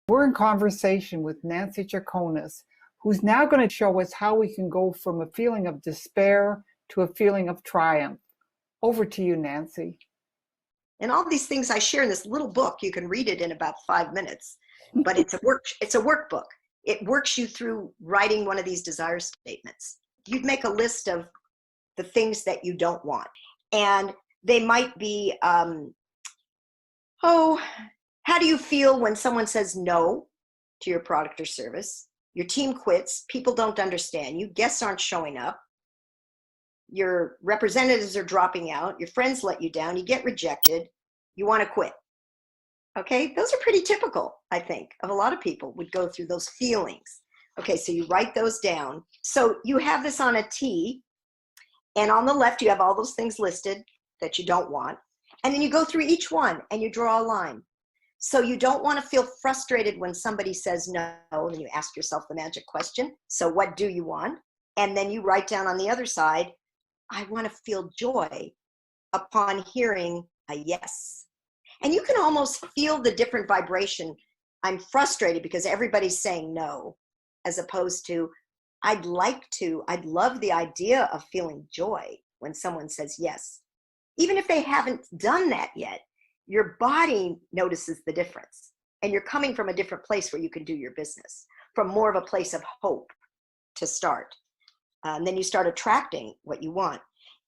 We're in conversation with Nancy Chaconas, who's now going to show us how we can go from a feeling of despair to a feeling of triumph. Over to you, Nancy. And all these things I share in this little book, you can read it in about 5 minutes, but it's a workbook. It works you through writing one of these desire statements. You'd make a list of the things that you don't want. And they might be, how do you feel when someone says no to your product or service? Your team quits, people don't understand you, guests aren't showing up, your representatives are dropping out, your friends let you down, you get rejected, you want to quit. Okay, those are pretty typical, I think, of a lot of people would go through those feelings. Okay, so you write those down. So you have this on a T, and on the left you have all those things listed that you don't want, and then you go through each one and you draw a line. So you don't want to feel frustrated when somebody says no, and you ask yourself the magic question, so what do you want? And then you write down on the other side, I want to feel joy upon hearing a yes. And you can almost feel the different vibration. I'm frustrated because everybody's saying no, as opposed to, I'd love the idea of feeling joy when someone says yes. Even if they haven't done that yet, your body notices the difference. And you're coming from a different place where you can do your business, from more of a place of hope to start. And then you start attracting what you want.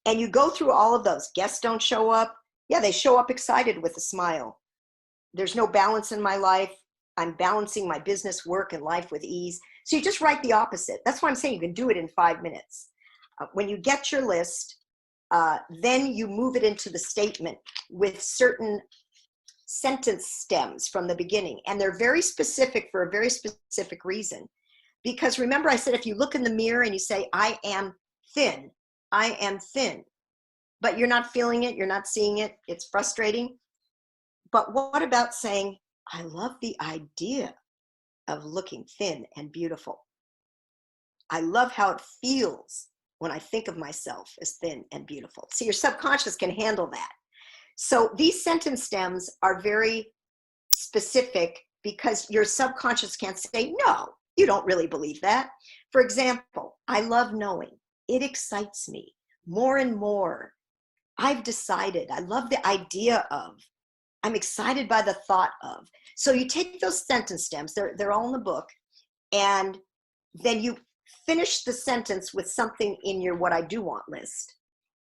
And you go through all of those. Guests don't show up. Yeah, they show up excited with a smile. There's no balance in my life. I'm balancing my business, work, and life with ease. So you just write the opposite. That's why I'm saying you can do it in 5 minutes. When you get your list, then you move it into the statement with certain sentence stems from the beginning. And they're very specific for a very specific reason. Because remember I said, if you look in the mirror and you say, I am thin, but you're not feeling it, you're not seeing it, it's frustrating. But what about saying, I love the idea of looking thin and beautiful. I love how it feels when I think of myself as thin and beautiful. See, your subconscious can handle that. So these sentence stems are very specific because your subconscious can't say, no, you don't really believe that. For example, I love knowing. It excites me more and more. I've decided. I love the idea of. I'm excited by the thought of. So you take those sentence stems, they're all in the book, and then you finish the sentence with something in your what I do want list.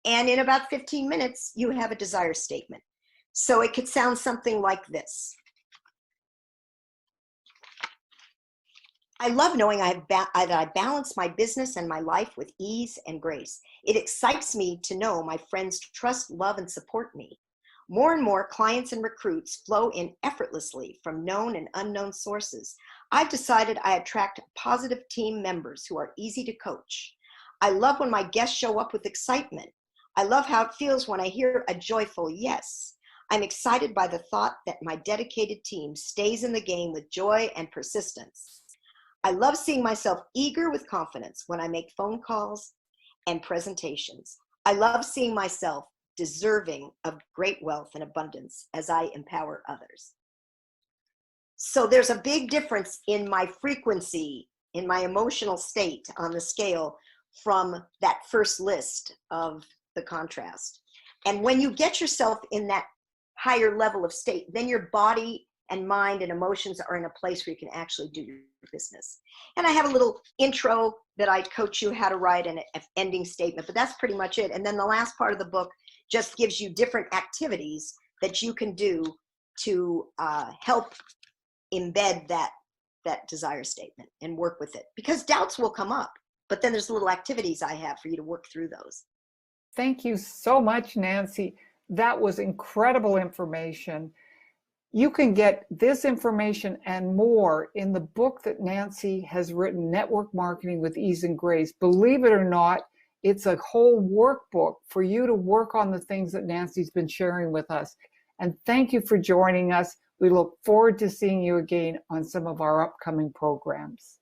And in about 15 minutes, you have a desire statement. So it could sound something like this. I love knowing that I balance my business and my life with ease and grace. It excites me to know my friends trust, love, and support me. More and more clients and recruits flow in effortlessly from known and unknown sources. I've decided I attract positive team members who are easy to coach. I love when my guests show up with excitement. I love how it feels when I hear a joyful yes. I'm excited by the thought that my dedicated team stays in the game with joy and persistence. I love seeing myself eager with confidence when I make phone calls and presentations. I love seeing myself deserving of great wealth and abundance as I empower others. So there's a big difference in my frequency, in my emotional state on the scale from that first list of the contrast. And when you get yourself in that higher level of state, then your body and mind and emotions are in a place where you can actually do your business. And I have a little intro that I coach you how to write an ending statement, but that's pretty much it. And then the last part of the book just gives you different activities that you can do to help embed that desire statement and work with it. Because doubts will come up, but then there's little activities I have for you to work through those. Thank you so much, Nancy. That was incredible information. You can get this information and more in the book that Nancy has written, Network Marketing with Ease and Grace. Believe it or not, it's a whole workbook for you to work on the things that Nancy's been sharing with us. And thank you for joining us. We look forward to seeing you again on some of our upcoming programs.